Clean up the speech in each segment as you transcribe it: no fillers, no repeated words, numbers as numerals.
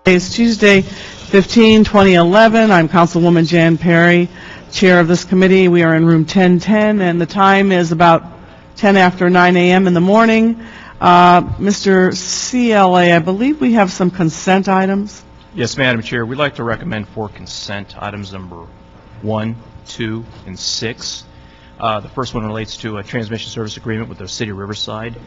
It's Tuesday, 15/2011. I'm Councilwoman Jan Perry, Chair of this committee. We are in room 1010, and the time is about 10 after 9 a.m. in the morning. Mr. CLA, I believe we have some consent items. Yes, Madam Chair. We'd like to recommend for consent items number 1, 2, and 6. The first one relates to a transmission service agreement with the City of Riverside.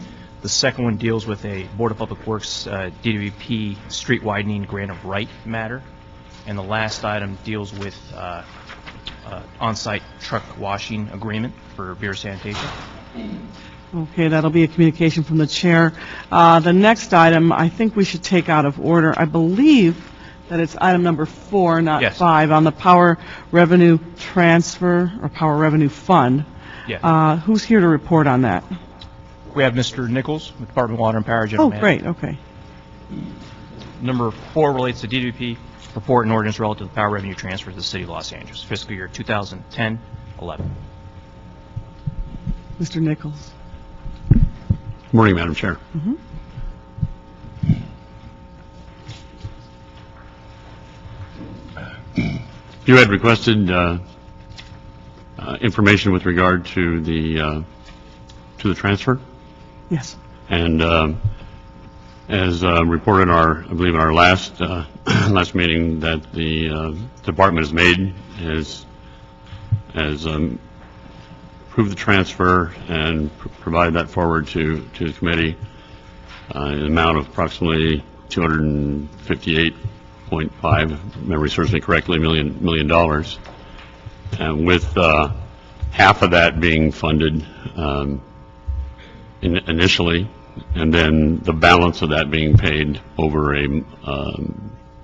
The second one deals with a Board of Public Works DWP street widening grant of right matter. And the last item deals with on-site truck washing agreement for beer sanitation. Okay, that'll be a communication from the chair. The next item, I think we should take out of order. I believe that it's item number 4, not Yes. 5, on the power revenue transfer or power revenue fund. Yes. Who's here to report on that? We have Mr. Nichols with Department of Water and Power, General Manager. Great, okay. Number 4 relates to DWP report and ordinance relative to power revenue transfer to the City of Los Angeles, fiscal year 2010-11. Mr. Nichols. Good morning, Madam Chair. You had requested information with regard to the transfer, Yes. and as reported in I believe in our last last meeting, that the department has approved the transfer and provided that forward to the committee in an amount of approximately $258.5, memory serves me correctly, million dollars, and with half of that being funded initially, and then the balance of that being paid over a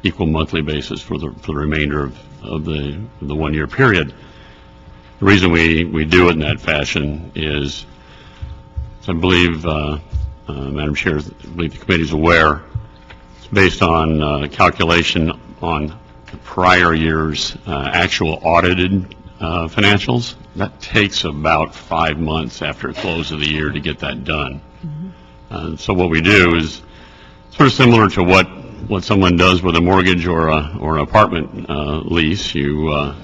equal monthly basis for the remainder of the 1 year period. The reason we do it in that fashion is, I believe, Madam Chair, I believe the committee is aware, it's based on calculation on the prior year's actual audited financials. That takes about 5 months after the close of the year to get that done. So what we do is sort of similar to what someone does with a mortgage or an apartment lease. You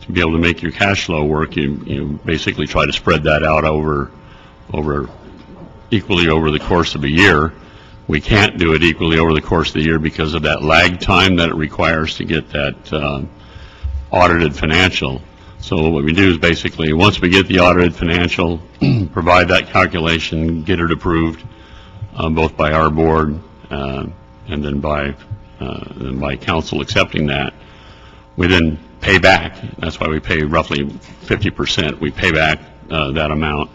to be able to make your cash flow work, you basically try to spread that out equally over the course of a year. We can't do it equally over the course of the year because of that lag time that it requires to get that audited financial. So what we do is basically, once we get the audited financial, provide that calculation, get it approved, both by our board and then by council accepting that. We then pay back. That's why we pay roughly 50%. We pay back that amount,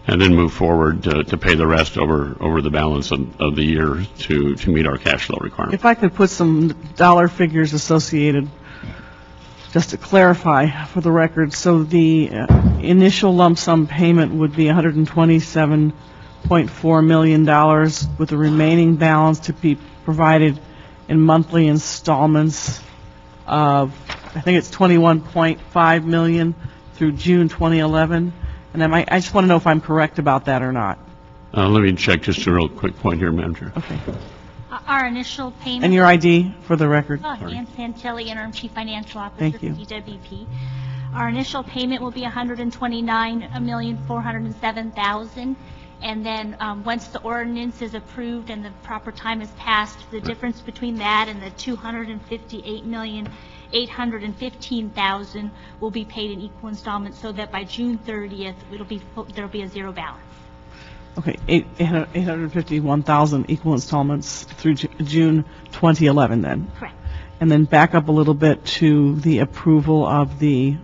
and then move forward to pay the rest over the balance of the year to meet our cash flow requirement. If I could put some dollar figures associated, just to clarify for the record, so the initial lump sum payment would be $127.4 million, with the remaining balance to be provided in monthly installments of, I think it's $21.5 million through June 2011. And I just want to know if I'm correct about that or not. Let me check just a real quick point here, Madam Chair. Okay. Our initial payment. And your ID for the record. Ann Santilli, Interim Chief Financial Officer. Thank you. For DWP. Our initial payment will be $129,407,000, and then once the ordinance is approved and the proper time has passed, the difference between that and the $258,815,000 will be paid in equal installments, so that by June 30th there'll be a zero balance. Okay, 851,000 equal installments through June 2011 then. Correct. And then back up a little bit to the approval of the,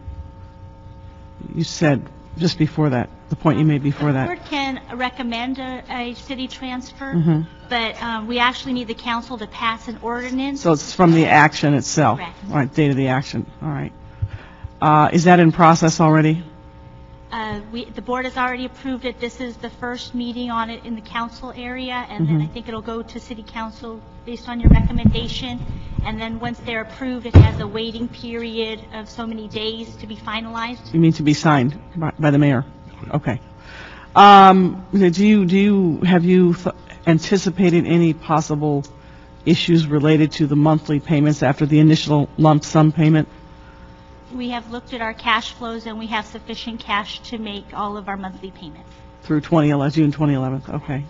you said just before that, the point you made before The that. board can recommend a city transfer, but we actually need the council to pass an ordinance. So it's from the action itself. Correct. All right, date of the action. All right. Is that in process already? The board has already approved it. This is the first meeting on it in the council area, and then I think it'll go to city council based on your recommendation. And then once they're approved, it has a waiting period of so many days to be finalized. You mean to be signed by the mayor? Okay. Have you anticipated any possible issues related to the monthly payments after the initial lump sum payment? We have looked at our cash flows, and we have sufficient cash to make all of our monthly payments. Through June 2011, okay.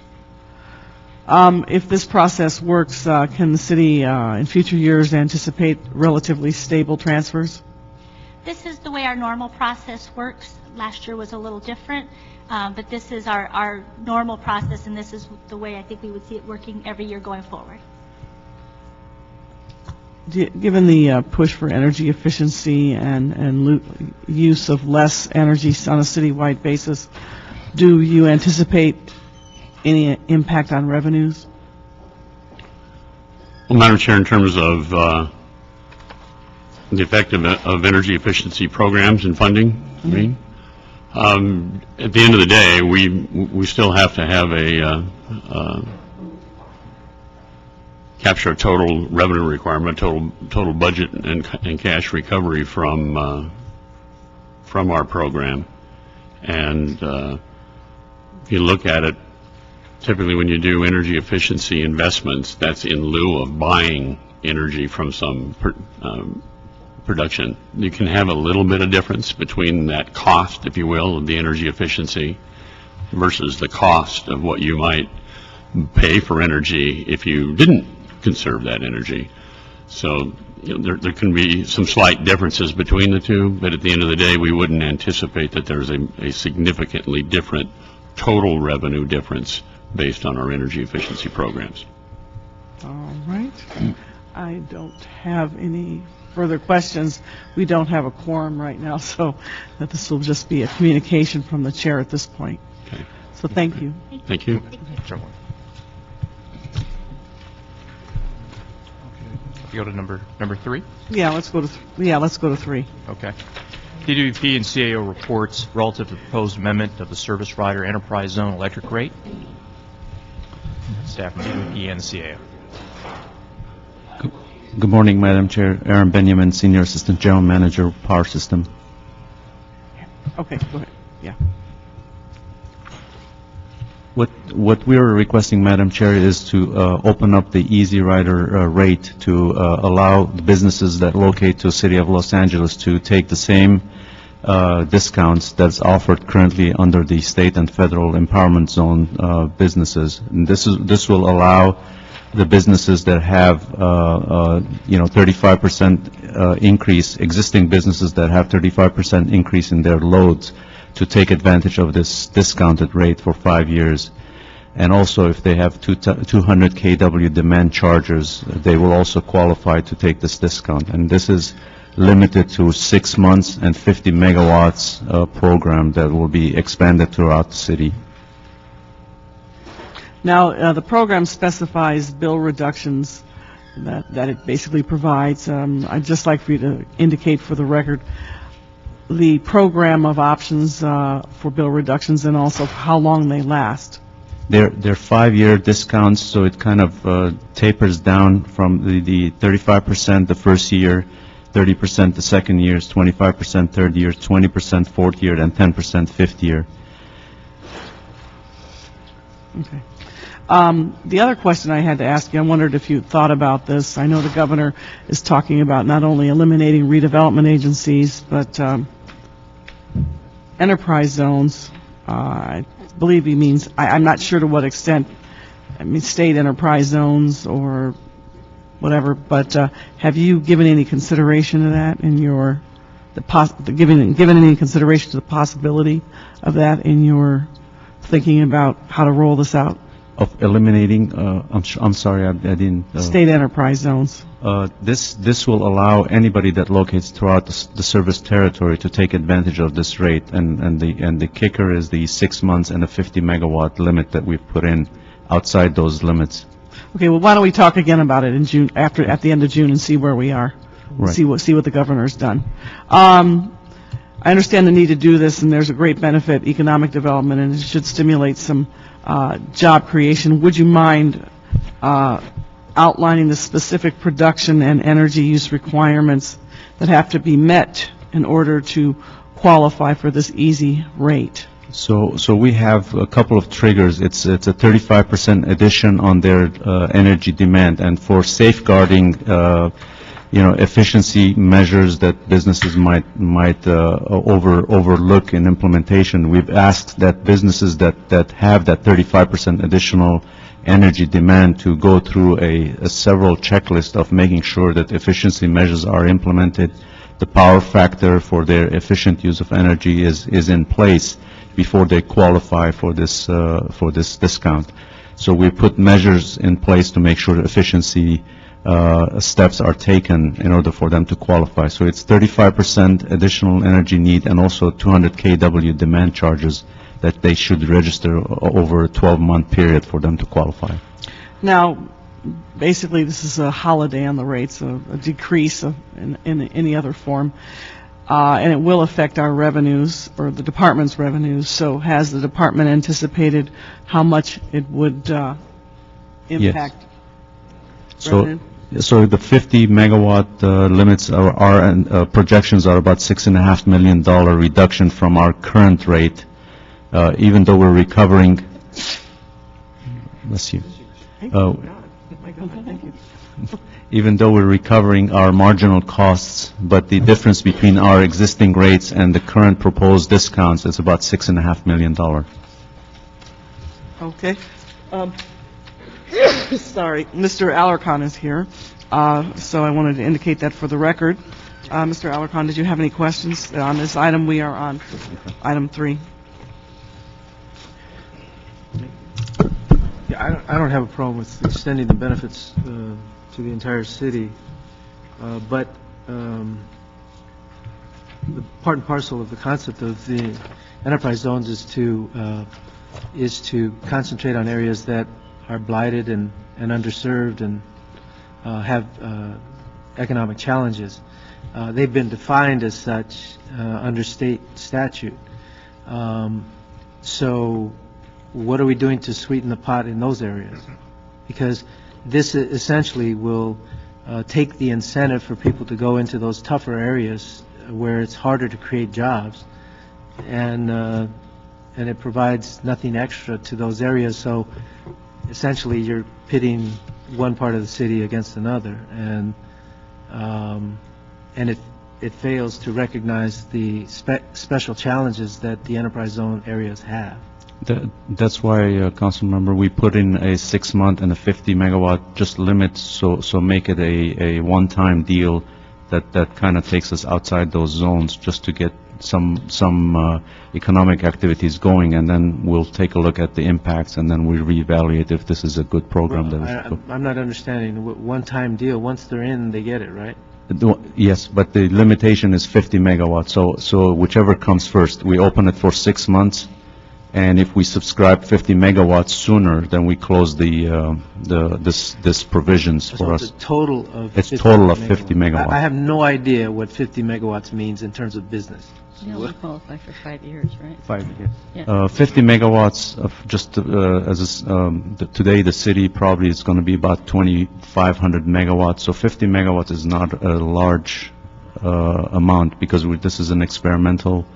If this process works, can the city in future years anticipate relatively stable transfers? This is the way our normal process works. Last year was a little different, but this is our normal process, and this is the way I think we would see it working every year going forward. Given the push for energy efficiency and use of less energy on a citywide basis, do you anticipate any impact on revenues? Well, Madam Chair, in terms of the effect of energy efficiency programs and funding, I mean, at the end of the day, we still have to have a capture a total revenue requirement, total budget and cash recovery from our program. And if you look at it, typically when you do energy efficiency investments, that's in lieu of buying energy from some production. You can have a little bit of difference between that cost, if you will, of the energy efficiency versus the cost of what you might pay for energy if you didn't conserve that energy. So there can be some slight differences between the two, but at the end of the day, we wouldn't anticipate that there's a significantly different total revenue difference based on our energy efficiency programs. All right. I don't have any further questions. We don't have a quorum right now, so that this will just be a communication from the chair at this point. Okay. So thank you. Thank you. Sure. You go to number 3? Yeah, let's go to 3. Okay. DWP and CAO reports relative to the proposed amendment of the service rider enterprise zone electric rate. Staff from DWP and the CAO. Good morning, Madam Chair. Aaron Benjamin, Senior Assistant General Manager, Power System. Okay, go ahead. Yeah. What we are requesting, Madam Chair, is to open up the Easy Rider rate to allow businesses that locate to the City of Los Angeles to take the same discounts that's offered currently under the state and federal empowerment zone businesses. And this will allow the businesses that have 35% increase, existing businesses that have 35% increase in their loads, to take advantage of this discounted rate for 5 years. And also, if they have 200 kW demand chargers, they will also qualify to take this discount. And this is limited to 6 months and 50 megawatts program that will be expanded throughout the city. Now, the program specifies bill reductions that it basically provides. I'd just like for you to indicate for the record the program of options for bill reductions and also how long they last. They're 5-year discounts, so it kind of tapers down from the 35% the first year, 30% the second year, 25% third year, 20% fourth year, and 10% fifth year. Okay. The other question I had to ask you, I wondered if you thought about this. I know the governor is talking about not only eliminating redevelopment agencies, but enterprise zones. I believe he means, I'm not sure to what extent, I mean, state enterprise zones or whatever, but have you given any consideration to that in your, given any consideration to the possibility of that in your thinking about how to roll this out? Of eliminating, I'm sorry, I didn't. State enterprise zones. This will allow anybody that locates throughout the service territory to take advantage of this rate, and the kicker is the 6 months and a 50 megawatt limit that we've put in outside those limits. Okay, well, why don't we talk again about it in June, at the end of June, and see where we are, Right. see what the governor's done. I understand the need to do this, and there's a great benefit, economic development, and it should stimulate some job creation. Would you mind outlining the specific production and energy use requirements that have to be met in order to qualify for this easy rate? So we have a couple of triggers. It's a 35% addition on their energy demand, and for safeguarding, efficiency measures that businesses might overlook in implementation, we've asked that businesses that have that 35% additional energy demand to go through a several checklist of making sure that efficiency measures are implemented. The power factor for their efficient use of energy is in place before they qualify for this discount. So we put measures in place to make sure that efficiency steps are taken in order for them to qualify. So it's 35% additional energy need and also 200 kW demand charges that they should register over a 12-month period for them to qualify. Now, basically, this is a holiday on the rates, a decrease in any other form, and it will affect our revenues, or the department's revenues. So has the department anticipated how much it would impact revenue? So the 50 megawatt limits are projections are about $6.5 million reduction from our current rate, even though we're recovering. Bless you. Thank you. Even though we're recovering our marginal costs, but the difference between our existing rates and the current proposed discounts is about $6.5 million. Okay. Sorry, Mr. Alarcon is here, so I wanted to indicate that for the record. Mr. Alarcon, did you have any questions on this item? We are on item 3. Yeah, I don't have a problem with extending the benefits to the entire city, but the part and parcel of the concept of the enterprise zones is to concentrate on areas that are blighted and underserved and have economic challenges. They've been defined as such under state statute. So what are we doing to sweeten the pot in those areas? Because this essentially will take the incentive for people to go into those tougher areas where it's harder to create jobs, and it provides nothing extra to those areas. So essentially you're pitting one part of the city against another, and it fails to recognize the special challenges that the enterprise zone areas have. That's why, Council Member, we put in a 6-month and a 50 megawatt just limit, so make it a one-time deal that kind of takes us outside those zones just to get some economic activities going, and then we'll take a look at the impacts, and then we reevaluate if this is a good program. I'm not understanding. One-time deal, once they're in, they get it, right? Yes, but the limitation is 50 megawatts, so whichever comes first. We open it for 6 months, and if we subscribe 50 megawatts sooner, then we close this provisions for us. It's a total of 50 It's total of 50 megawatts. I have no idea what 50 megawatts means in terms of business. You only qualify for 5 years, right? 5 years. Yeah. 50 megawatts of just today the city probably is going to be about 2,500 megawatts. So 50 megawatts is not a large amount because this is an experimental.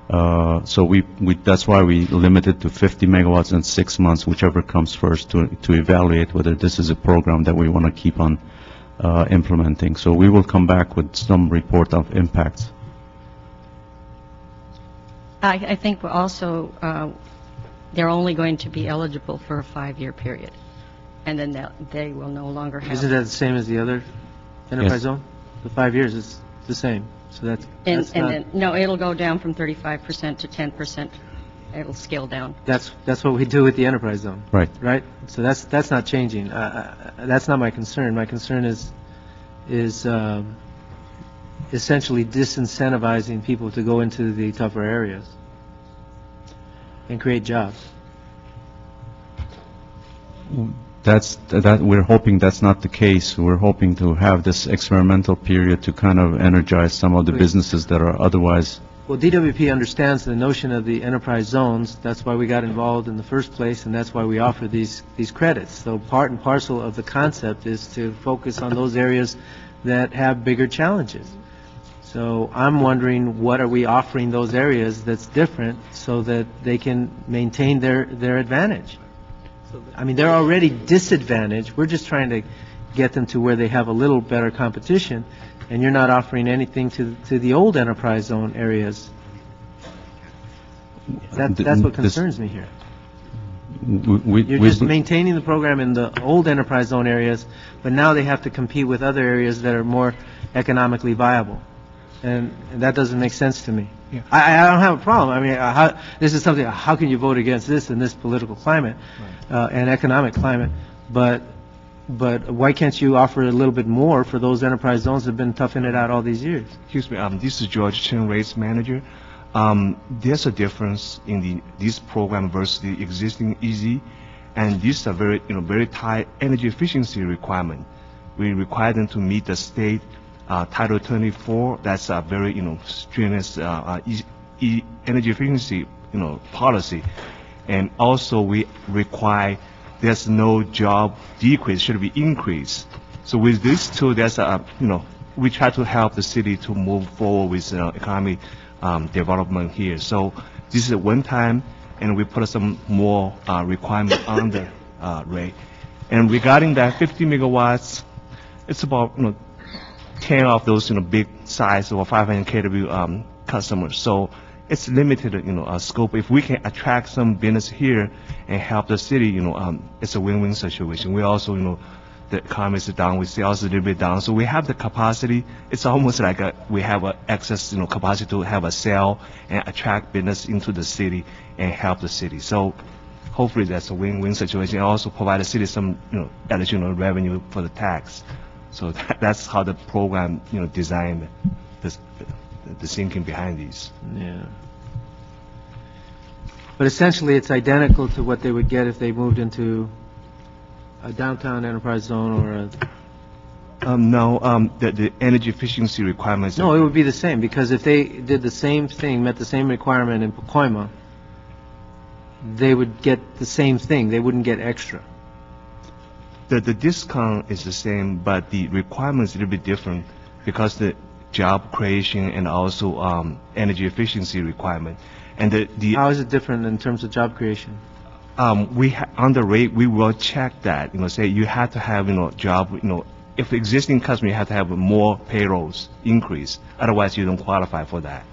So that's why we limit it to 50 megawatts in 6 months, whichever comes first, to evaluate whether this is a program that we want to keep on implementing. So we will come back with some report of impacts. I think we're also, they're only going to be eligible for a 5-year period, and then they will no longer have... Isn't that the same as the other enterprise zone? The 5 years is the same, so that's not... then, no, it'll go down from 35% to 10%. It'll scale down. That's what we do with the enterprise zone. Right. Right? So that's not changing. That's not my concern. My concern is essentially disincentivizing people to go into the tougher areas and create jobs. We're hoping that's not the case. We're hoping to have this experimental period to kind of energize some of the businesses that are otherwise... Well, DWP understands the notion of the enterprise zones. That's why we got involved in the first place, and that's why we offer these credits. So part and parcel of the concept is to focus on those areas that have bigger challenges. So I'm wondering, what are we offering those areas that's different so that they can maintain their advantage? I mean, they're already disadvantaged. We're just trying to get them to where they have a little better competition, and you're not offering anything to the old enterprise zone areas. That's what concerns me here. You're just maintaining the program in the old enterprise zone areas, but now they have to compete with other areas that are more economically viable. And that doesn't make sense to me. Yeah. I don't have a problem. I mean, this is something, how can you vote against this in this political climate and economic climate? But why can't you offer a little bit more for those enterprise zones that have been toughing it out all these years? Excuse me, this is George Chen, rates manager. There's a difference in this program versus the existing EZ, and these are very tight energy efficiency requirement. We require them to meet the state Title 24. That's a very strenuous energy efficiency policy, and also we require there's no job decrease, should be increase. So with these two, there's we try to help the city to move forward with economic development here. So this is a one time, and we put some more requirement on the rate. And regarding that 50 megawatts, it's about 10 of those big size or 500 kW customers. So it's limited scope. If we can attract some business here and help the city, it's a win-win situation. We also the economy is down, we sales a little bit down, so we have the capacity. It's almost like we have excess capacity to have a sale and attract business into the city and help the city. So hopefully that's a win-win situation, and also provide the city some additional revenue for the tax. So that's how the program designed, the thinking behind these. Yeah. But essentially, it's identical to what they would get if they moved into a downtown enterprise zone or a... No, the energy efficiency requirements... No, it would be the same, because if they did the same thing, met the same requirement in Pacoima, they would get the same thing. They wouldn't get extra. The discount is the same, but the requirement is a little bit different because the job creation and also energy efficiency requirement. And How is it different in terms of job creation? On the rate, we will check that, say you have to have, job, if the existing customer, you have to have more payrolls increase, otherwise you don't qualify for that.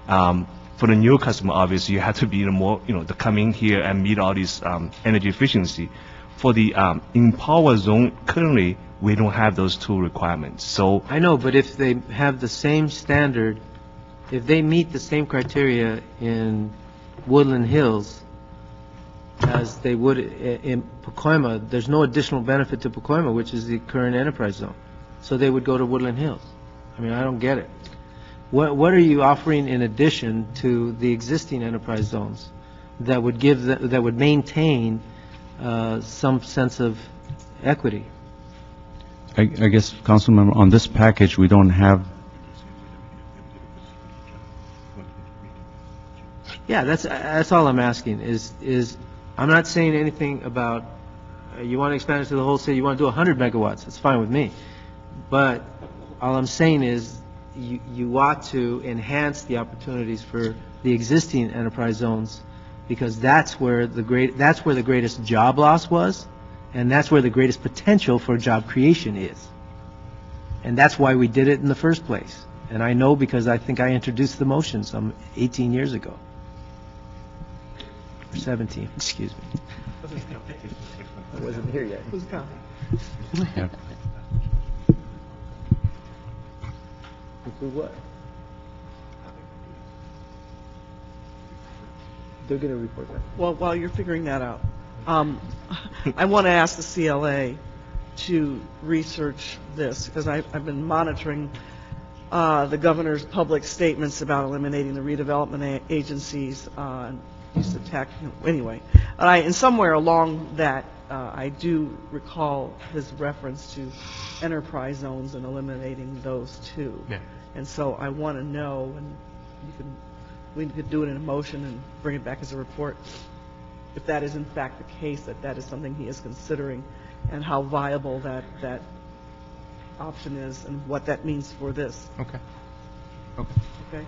For the new customer, obviously, you have to be more, to come in here and meet all these energy efficiency. For the Empower zone, currently, we don't have those two requirements. So I know, but if they have the same standard, if they meet the same criteria in Woodland Hills as they would in Pacoima, there's no additional benefit to Pacoima, which is the current enterprise zone. So they would go to Woodland Hills. I mean, I don't get it. What are you offering in addition to the existing enterprise zones that would that would maintain some sense of equity? I guess, Councilmember, on this package, we don't have... Yeah, that's all I'm asking, is I'm not saying anything about, you want to expand it to the whole city, you want to do 100 megawatts, that's fine with me. But all I'm saying is, you ought to enhance the opportunities for the existing enterprise zones, because that's where the greatest job loss was, and that's where the greatest potential for job creation is. And that's why we did it in the first place. And I know because I think I introduced the motion some 18 years ago. Or 17, excuse me. I wasn't here yet. Who's counting? Yeah. For what? They're going to report that. Well, while you're figuring that out, I want to ask the CLA to research this, because I've been monitoring the governor's public statements about eliminating the redevelopment agencies and use of tax. Anyway, and somewhere along that, I do recall his reference to enterprise zones and eliminating those too. Yeah. And so I want to know, and we could do it in a motion and bring it back as a report, if that is in fact the case, that is something he is considering, and how viable that option is, and what that means for this. Okay. Okay.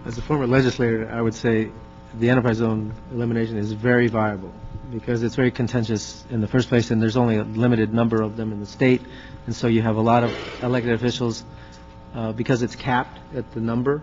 As a former legislator, I would say the enterprise zone elimination is very viable because it's very contentious in the first place, and there's only a limited number of them in the state, and so you have a lot of elected officials, because it's capped at the number,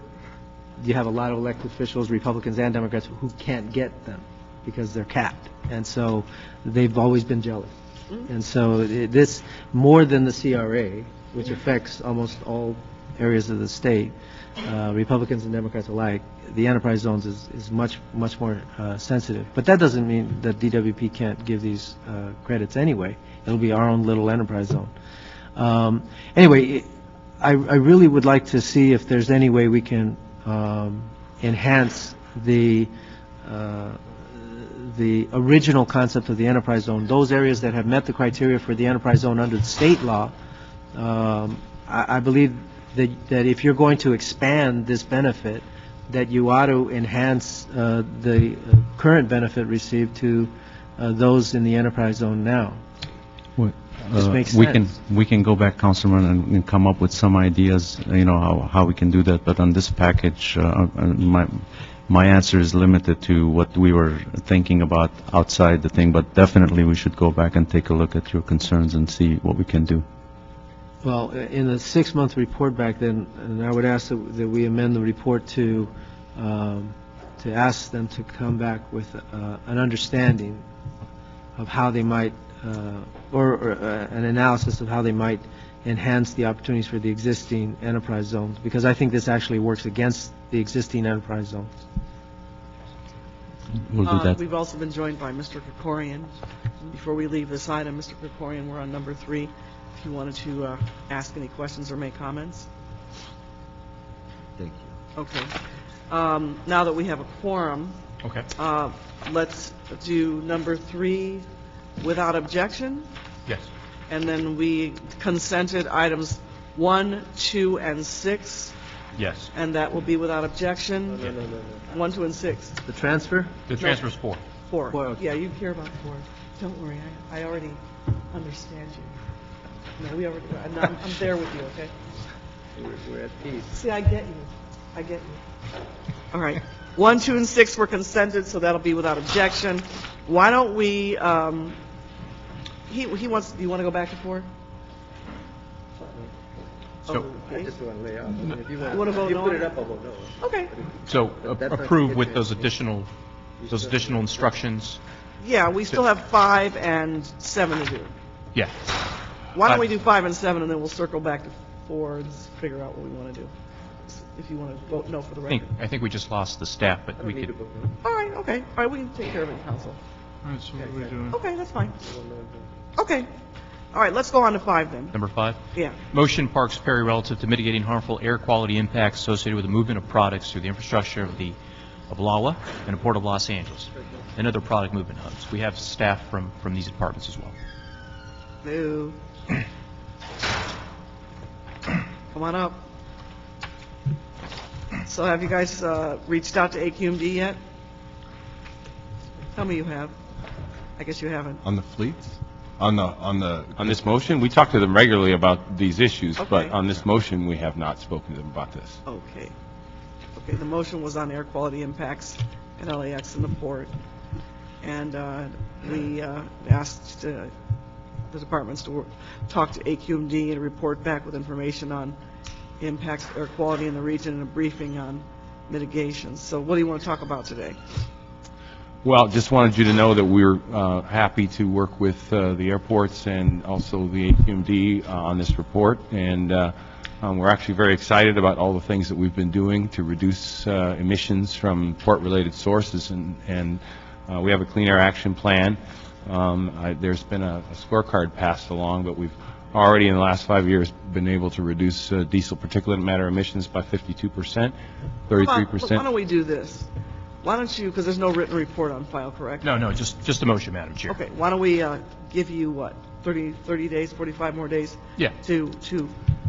you have a lot of elected officials, Republicans and Democrats, who can't get them because they're capped, and so they've always been jealous. And so this, more than the CRA, which affects almost all areas of the state, Republicans and Democrats alike, the enterprise zones is much more sensitive. But that doesn't mean that DWP can't give these credits anyway. It'll be our own little enterprise zone. Anyway, I really would like to see if there's any way we can enhance the original concept of the enterprise zone. Those areas that have met the criteria for the enterprise zone under the state law, I believe that if you're going to expand this benefit, that you ought to enhance the current benefit received to those in the enterprise zone now. This makes sense. We can go back, Councilman, and come up with some ideas, how we can do that, but on this package, my answer is limited to what we were thinking about outside the thing, but definitely we should go back and take a look at your concerns and see what we can do. Well, in the 6-month report back then, and I would ask that we amend the report to ask them to come back with an understanding of how they might, or an analysis of how they might enhance the opportunities for the existing enterprise zones, because I think this actually works against the existing enterprise zones. We'll do that. We've also been joined by Mr. Krikorian. Before we leave this item, Mr. Krikorian, we're on number 3. If you wanted to ask any questions or make comments. Thank you. Okay. Now that we have a quorum, Okay. let's do number 3 without objection, Yes. and then we consented items 1, 2, and 6, Yes. and that will be without objection. No. 1, 2, and 6. The transfer? The transfer's 4. 4. 4, okay. Yeah, you care about 4. Don't worry, I already understand you. No, we already, I'm there with you, okay? We're at peace. See, I get you. All right. 1, 2, and 6 were consented, so that'll be without objection. Why don't we, he wants, you want to go back to 4? So, I just want to lay out. If you Wanna vote no? put it up, I'll vote no. Okay. so That's not approve good with transfer. those additional instructions. Yeah, we still have 5 and 7 to do. Yeah. Why don't we do 5 and 7, and then we'll circle back to 4 and figure out what we want to do, if you want to vote no for the record. I think we just lost the staff, but we could. All right, okay. All right, we can take care of it, council. All right, so what are we doing? Okay, that's fine. Okay. All right, let's go on to 5 then. Number 5. Yeah. Motion Parks Perry relative to mitigating harmful air quality impacts associated with the movement of products through the infrastructure of LAWA and the Port of Los Angeles and other product movement hubs. We have staff from these departments as well. Boo. Come on up. So have you guys reached out to AQMD yet? Tell me you have. I guess you haven't. On the fleets? On this motion, we talk to them regularly about these issues, but Okay. on this motion, we have not spoken to them about this. Okay. Okay, the motion was on air quality impacts at LAX and the port. And we asked the departments to talk to AQMD and report back with information on impacts to air quality in the region and a briefing on mitigation. So what do you want to talk about today? Well, just wanted you to know that we're happy to work with the airports and also the AQMD on this report, and we're actually very excited about all the things that we've been doing to reduce emissions from port-related sources, and we have a Clean Air Action Plan. There's been a scorecard passed along, but we've already in the last 5 years been able to reduce diesel particulate matter emissions by 52%, 33%. Why don't we do this? Why don't you, because there's no written report on file, correct? No, just a motion, Madam Chair. Okay, why don't we give you, what, 30 days, 45 more days? Yeah. To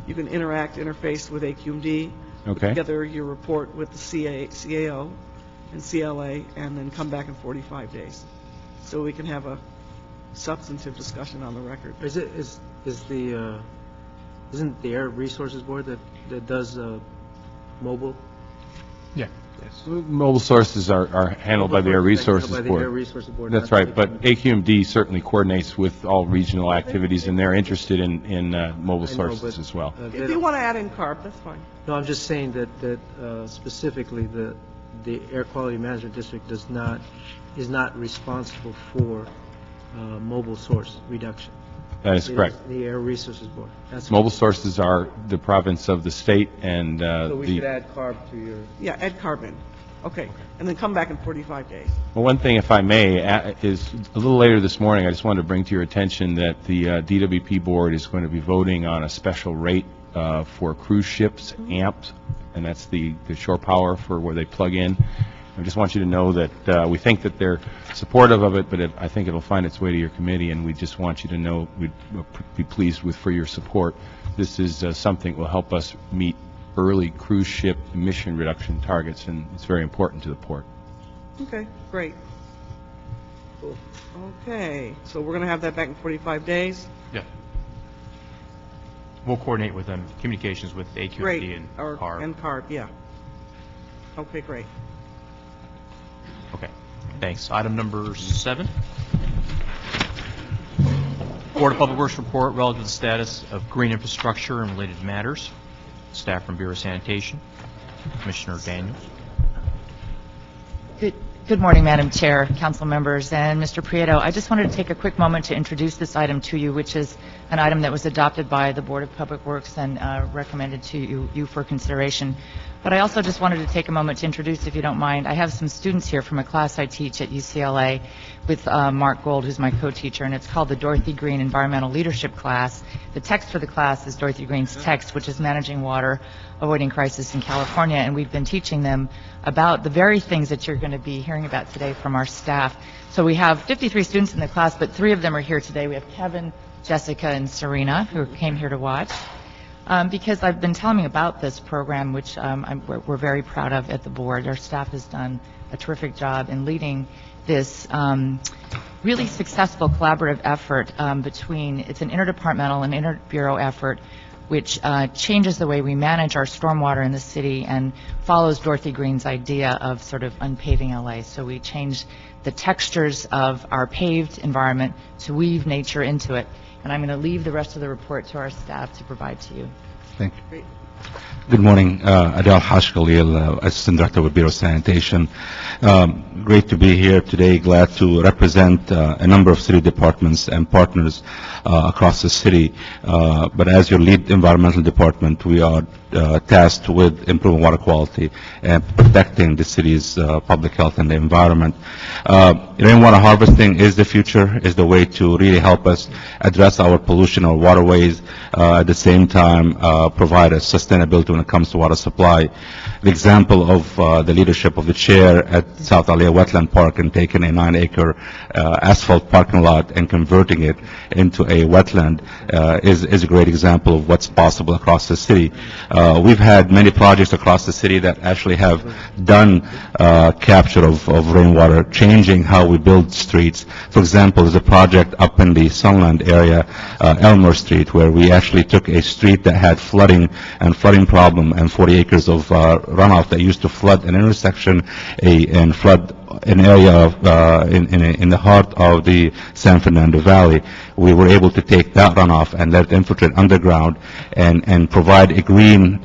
you can interface with AQMD. Put Okay. together your report with the CAO and CLA, and then come back in 45 days. So we can have a substantive discussion on the record. Is the Isn't the Air Resources Board that does mobile? Mobile sources are handled by the Air Resources By the Air Board. Resources Board. That's not right, the- but AQMD certainly coordinates with all regional activities, and they're interested in mobile I know, sources but, as well. they If you don't- want to add in CARB, that's fine. No, I'm just saying that specifically, the Air Quality Management District is not responsible for mobile source reduction. That is It correct. the Air Resources Board. That's Mobile sources are the province of the state, and So we should the, add CARB to your, Yeah, add carbon. Okay, and then come back in 45 days. well, one thing, if I may, is a little later this morning, I just wanted to bring to your attention that the DWP board is going to be voting on a special rate for cruise ships, AMPs, and that's the shore power for where they plug in. I just want you to know that we think that they're supportive of it, but I think it'll find its way to your committee, and we just want you to know we'd be pleased for your support. This is something that will help us meet early cruise ship emission reduction targets, and it's very important to the port. Okay, great. Okay, so we're going to have that back in 45 days? Yeah. We'll coordinate with them, communications with AQMD Great. and Or- CARB. And CARB, yeah. Okay, great. Okay, thanks. Item number 7. Board of Public Works report relative to the status of green infrastructure and related matters. Staff from Bureau of Sanitation. Commissioner Daniels. Good morning, Madam Chair, council members, and Mr. Prieto. I just wanted to take a quick moment to introduce this item to you, which is an item that was adopted by the Board of Public Works and recommended to you for consideration. But I also just wanted to take a moment to introduce, if you don't mind, I have some students here from a class I teach at UCLA with Mark Gold, who's my co-teacher, and it's called the Dorothy Green Environmental Leadership Class. The text for the class is Dorothy Green's text, which is Managing Water, Avoiding Crisis in California, and we've been teaching them about the very things that you're going to be hearing about today from our staff. So we have 53 students in the class, but 3 of them are here today. We have Kevin, Jessica, and Serena, who came here to watch. Because I've been telling me about this program, which we're very proud of at the board. Our staff has done a terrific job in leading this really successful collaborative effort between, it's an interdepartmental and interbureau effort, which changes the way we manage our stormwater in the city and follows Dorothy Green's idea of sort of unpaving LA. So we change the textures of our paved environment to weave nature into it. And I'm going to leave the rest of the report to our staff to provide to you. Thank you. Good morning. Adel Hash Khalil, Assistant Director with Bureau of Sanitation. Great to be here today. Glad to represent a number of city departments and partners across the city. But as your lead environmental department, we are tasked with improving water quality and protecting the city's public health and the environment. Rainwater harvesting is the future, is the way to really help us address our pollution, our waterways, at the same time provide a sustainability when it comes to water supply. The example of the leadership of the chair at South Aliyah Wetland Park and taking a 9-acre asphalt parking lot and converting it into a wetland is a great example of what's possible across the city. We've had many projects across the city that actually have done capture of rainwater, changing how we build streets. For example, there's a project up in the Sunland area, Elmer Street, where we actually took a street that had flooding problem and 40 acres of runoff that used to flood an intersection and flood an area in the heart of the San Fernando Valley. We were able to take that runoff and let it infiltrate underground and provide a green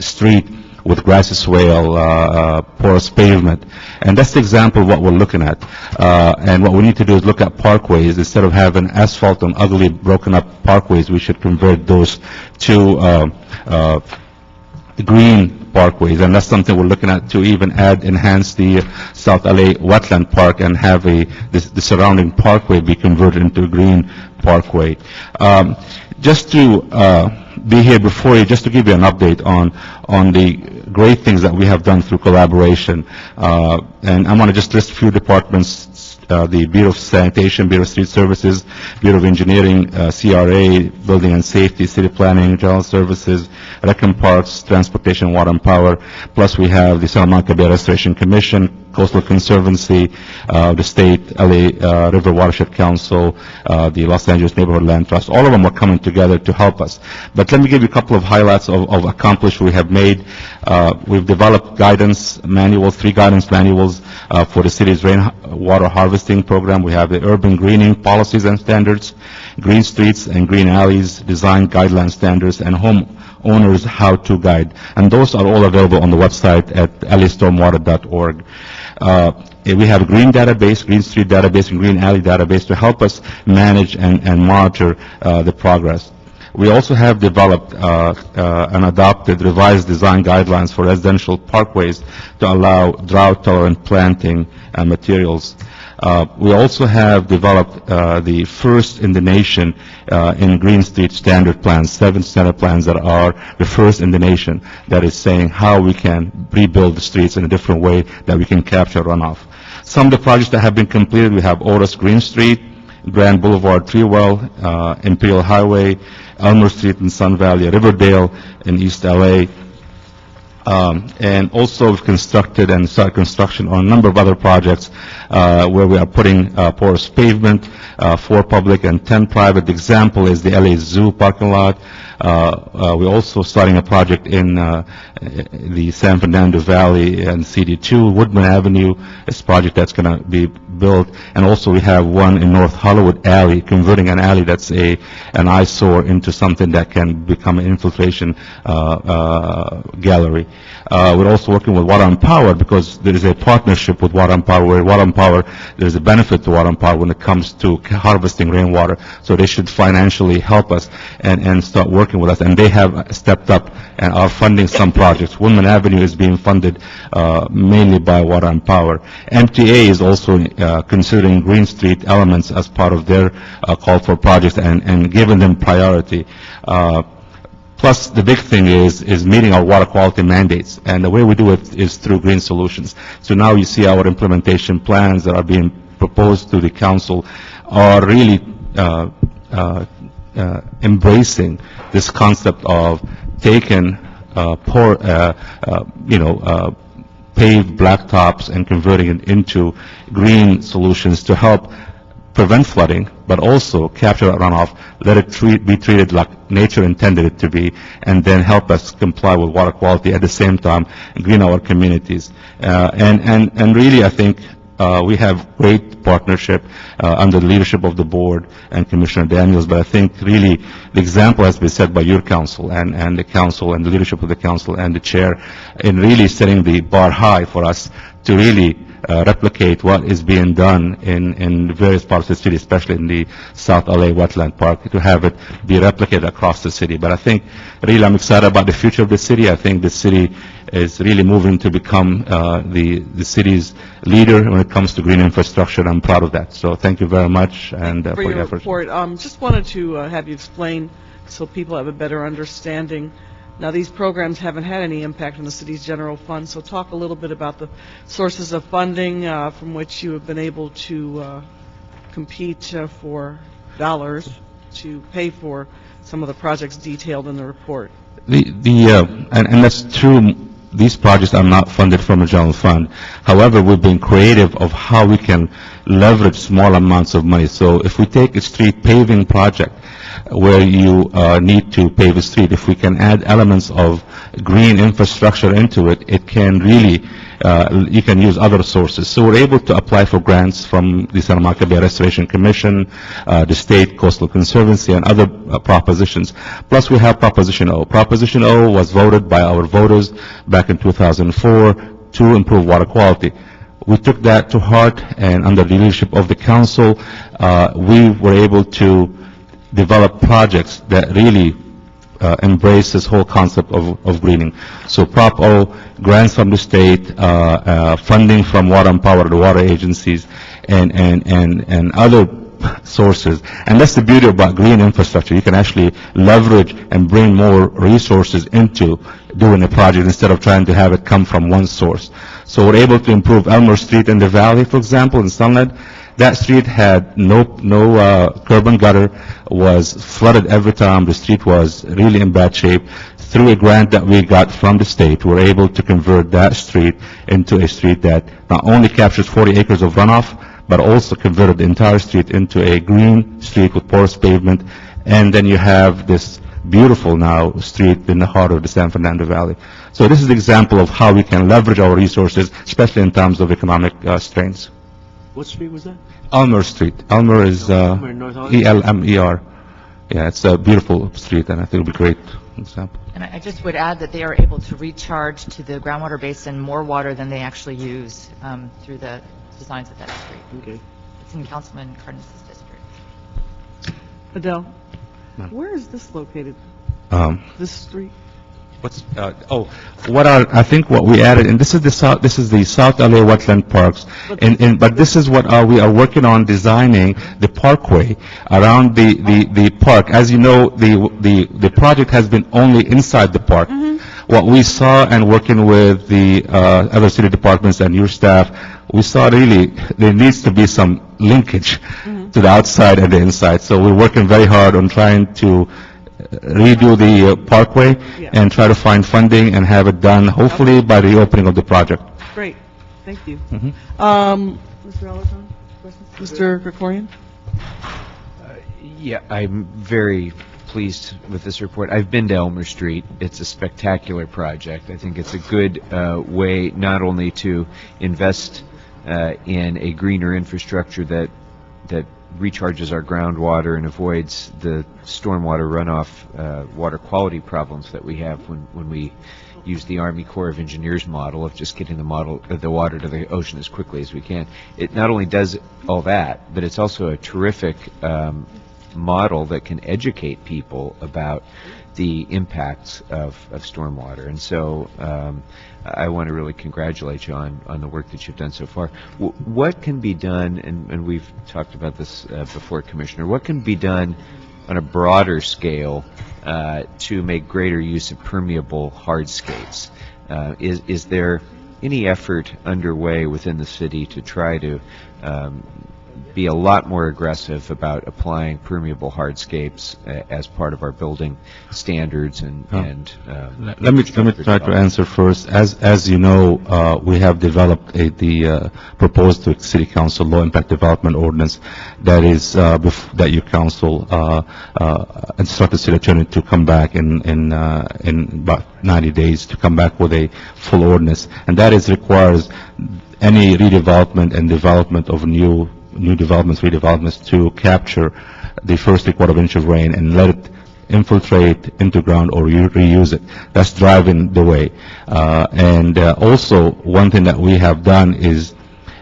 street with grassy swale, porous pavement. And that's the example of what we're looking at. And what we need to do is look at parkways. Instead of having asphalt and ugly, broken up parkways, we should convert those to green parkways, and that's something we're looking at to even enhance the South LA Wetland Park and have the surrounding parkway be converted into a green parkway. Just to be here before you, just to give you an update on the great things that we have done through collaboration, and I want to just list a few departments, the Bureau of Sanitation, Bureau of Street Services, Bureau of Engineering, CRA, Building and Safety, City Planning, General Services, Rec and Parks, Transportation, Water and Power, plus we have the Salamanca Bay Restoration Commission, Coastal Conservancy, the state, LA River Watershed Council, the Los Angeles Neighborhood Land Trust. All of them are coming together to help us. But let me give you a couple of highlights of accomplishments we have made. We've developed guidance manuals, 3 guidance manuals for the city's rainwater harvesting program. We have the urban greening policies and standards, green streets and green alleys, design guideline standards, and homeowners how-to guide. And those are all available on the website at lastormwater.org. We have a green database, green street database, and green alley database to help us manage and monitor the progress. We also have developed and adopted revised design guidelines for residential parkways to allow drought-tolerant planting materials. We also have developed the first in the nation in Green Street standard plans, 7 standard plans that are the first in the nation that is saying how we can rebuild the streets in a different way that we can capture runoff. Some of the projects that have been completed, we have Otis Green Street, Grand Boulevard, Treewell, Imperial Highway, Elmer Street in Sun Valley, Riverdale in East LA. And also we've constructed and started construction on a number of other projects where we are putting porous pavement, 4 public and 10 private. The example is the LA Zoo parking lot. We're also starting a project in the San Fernando Valley and CD2, Woodman Avenue. It's a project that's going to be built. And also we have one in North Hollywood Alley, converting an alley that's an eyesore into something that can become an infiltration gallery. We're also working with Water and Power because there is a partnership with Water and Power where Water and Power, there's a benefit to Water and Power when it comes to harvesting rainwater. So they should financially help us and start working with us. And they have stepped up and are funding some projects. Woodman Avenue is being funded mainly by Water and Power. MTA is also considering Green Street elements as part of their call for projects and giving them priority. Plus, the big thing is meeting our water quality mandates, and the way we do it is through green solutions. So now you see our implementation plans that are being proposed to the council are really embracing this concept of taking paved blacktops and converting it into green solutions to help prevent flooding, but also capture runoff, let it be treated like nature intended it to be, and then help us comply with water quality at the same time, green our communities. And really, I think we have great partnership under the leadership of the board and Commissioner Daniels, but I think really the example has been set by your council and the council and the leadership of the council and the chair in really setting the bar high for us to really replicate what is being done in various parts of the city, especially in the South LA Wetland Park, to have it be replicated across the city. But I think really I'm excited about the future of the city. I think the city is really moving to become the city's leader when it comes to green infrastructure. I'm proud of that. So thank you very much and for your efforts. Report. Just wanted to have you explain so people have a better understanding. Now, these programs haven't had any impact on the city's general fund, so talk a little bit about the sources of funding from which you have been able to compete for dollars to pay for some of the projects detailed in the report. And that's true. These projects are not funded from the general fund. However, we've been creative of how we can leverage small amounts of money. So if we take a street paving project where you need to pave a street, if we can add elements of green infrastructure into it, it can really, you can use other sources. So we're able to apply for grants from the Santa Monica Bay Restoration Commission, the State Coastal Conservancy, and other propositions. Plus we have Proposition O. Proposition O was voted by our voters back in 2004 to improve water quality. We took that to heart, and under the leadership of the council, we were able to develop projects that really embrace this whole concept of greening. So Prop O, grants from the state, funding from Water and Power, the water agencies, and other sources. And that's the beauty about green infrastructure. You can actually leverage and bring more resources into doing a project instead of trying to have it come from one source. So we're able to improve Elmer Street in the Valley, for example, in Sunland. That street had no curb and gutter, was flooded every time. The street was really in bad shape. Through a grant that we got from the state, we were able to convert that street into a street that not only captures 40 acres of runoff, but also converted the entire street into a green street with porous pavement. And then you have this beautiful now street in the heart of the San Fernando Valley. So this is an example of how we can leverage our resources, especially in times of economic strains. What street was that? Elmer Street. Elmer is Elmer, North Hollywood? Elmer. Yeah, it's a beautiful street, and I think it'll be a great example. And I just would add that they are able to recharge to the groundwater basin more water than they actually use through the designs of that street. Okay. It's in Councilman Cardenas's district. Adele, Ma'am. where is this located? This street? I think what we added, and this is the South LA wetland parks, but this is what we are working on, designing the parkway around the park. As you know, the project has been only inside the park. What we saw, and working with the other city departments and your staff, we saw really there needs to be some linkage to the outside and the inside. So we're working very hard on trying to redo the parkway and try to find funding and have it done, hopefully, by the opening of the project. Great, thank you. Mr. Alaton, questions? Mr. Krikorian? Yeah, I'm very pleased with this report. I've been to Elmer Street. It's a spectacular project. I think it's a good way not only to invest in a greener infrastructure that recharges our groundwater and avoids the stormwater runoff water quality problems that we have when we use the Army Corps of Engineers model of just getting the water to the ocean as quickly as we can. It not only does all that, but it's also a terrific model that can educate people about the impacts of stormwater. And so I want to really congratulate you on the work that you've done so far. What can be done, and we've talked about this before, Commissioner, what can be done on a broader scale to make greater use of permeable hardscapes? Is there any effort underway within the city to try to be a lot more aggressive about applying permeable hardscapes as part of our building standards Let me try to answer first. As you know, we have developed the proposed to City Council Low Impact Development Ordinance that is that your council instructed City Attorney to come back in about 90 days to come back with a full ordinance, and that requires any redevelopment and development of new developments, redevelopments, to capture the first 3/4 inch of rain and let it infiltrate into ground or reuse it. That's driving the way. And also, one thing that we have done is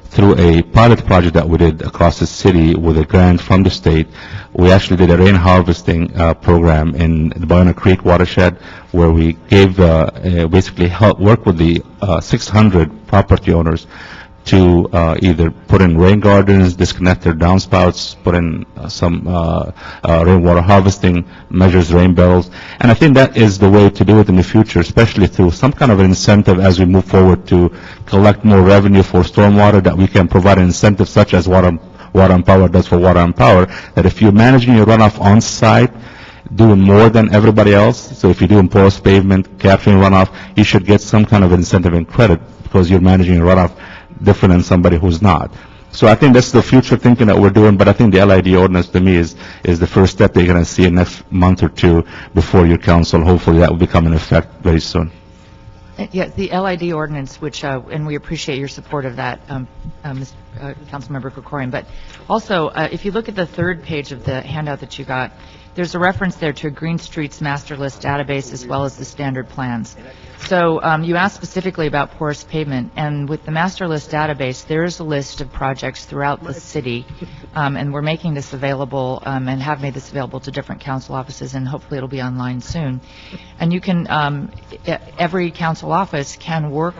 through a pilot project that we did across the city with a grant from the state, we actually did a rain harvesting program in the Ballona Creek watershed, where we gave basically help work with the 600 property owners to either put in rain gardens, disconnect their downspouts, put in some rainwater harvesting measures, rain barrels. And I think that is the way to do it in the future, especially through some kind of an incentive as we move forward to collect more revenue for stormwater, that we can provide an incentive such as Water and Power does for Water and Power, that if you're managing your runoff on site, doing more than everybody else, so if you're doing porous pavement, capturing runoff, you should get some kind of incentive and credit because you're managing your runoff different than somebody who's not. So I think that's the future thinking that we're doing, but I think the LID ordinance to me is the first step that you're going to see in the next month or two before your council. Hopefully that will become in effect very soon. Yeah, the LID ordinance, which, and we appreciate your support of that, Councilmember Krikorian, but also, if you look at the third page of the handout that you got, there's a reference there to a Green Streets Master List database as well as the standard plans. So you asked specifically about porous pavement, and with the Master List database, there is a list of projects throughout the city, and we're making this available and have made this available to different council offices, and hopefully it'll be online soon. And you can, every council office can work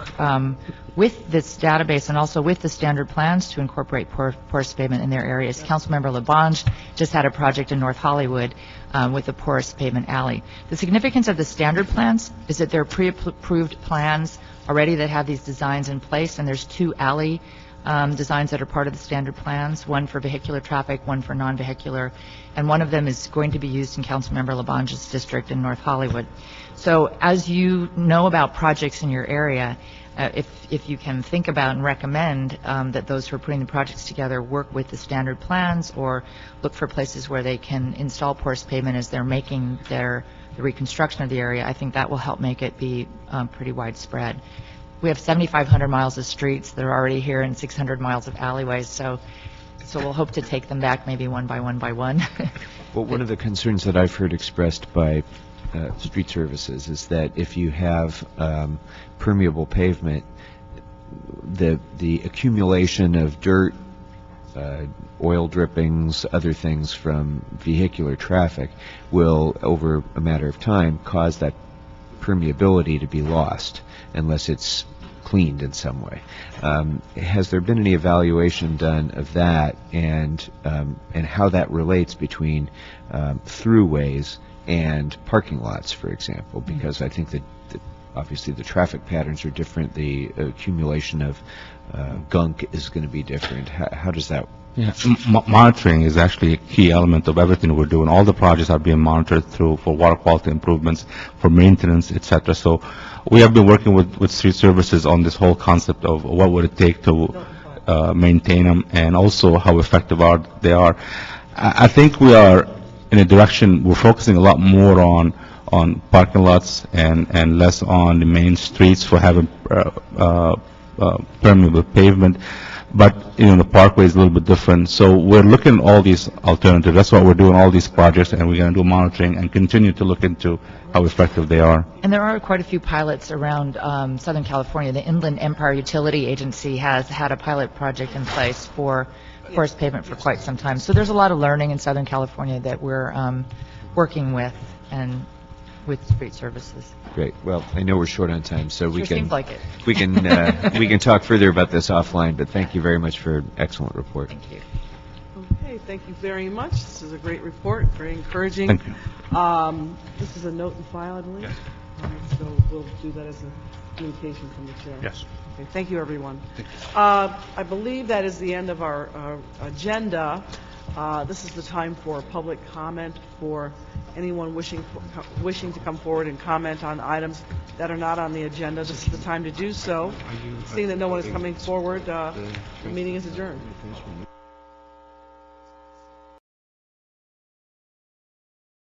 with this database and also with the standard plans to incorporate porous pavement in their areas. Councilmember Labange just had a project in North Hollywood with a porous pavement alley. The significance of the standard plans is that they're pre-approved plans already that have these designs in place, and there's 2 alley designs that are part of the standard plans, one for vehicular traffic, one for non-vehicular, and one of them is going to be used in Councilmember Labange's district in North Hollywood. So as you know about projects in your area, if you can think about and recommend that those who are putting the projects together work with the standard plans or look for places where they can install porous pavement as they're making the reconstruction of the area, I think that will help make it be pretty widespread. We have 7,500 miles of streets that are already here and 600 miles of alleyways, so we'll hope to take them back maybe one by one by one. Well, one of the concerns that I've heard expressed by street services is that if you have permeable pavement, the accumulation of dirt, oil drippings, other things from vehicular traffic will, over a matter of time, cause that permeability to be lost unless it's cleaned in some way. Has there been any evaluation done of that and how that relates between throughways and parking lots, for example? Because I think that obviously the traffic patterns are different, the accumulation of gunk is going to be different. How does that? Yeah, monitoring is actually a key element of everything we're doing. All the projects are being monitored through for water quality improvements, for maintenance, etc. So we have been working with street services on this whole concept of what would it take to maintain them and also how effective they are. I think we are in a direction, we're focusing a lot more on parking lots and less on the main streets for having permeable pavement. But, the parkway is a little bit different. So we're looking at all these alternatives. That's what we're doing, all these projects, and we're going to do monitoring and continue to look into how effective they are. And there are quite a few pilots around Southern California. The Inland Empire Utility Agency has had a pilot project in place for porous pavement for quite some time. So there's a lot of learning in Southern California that we're working with and with street services. Great. Well, I know we're short on time, so we can seems like it. we can talk further about this offline. But thank you very much for an excellent report. Thank you. Okay, thank you very much. This is a great report, very encouraging. Thank you. This is a note and file, I believe. Yes. So we'll do that as a communication from the chair. Yes. Okay, thank you, everyone. I believe that is the end of our agenda. This is the time for public comment for anyone wishing to come forward and comment on items that are not on the agenda. This is the time to do so. Seeing that no one is coming forward, the meeting is adjourned.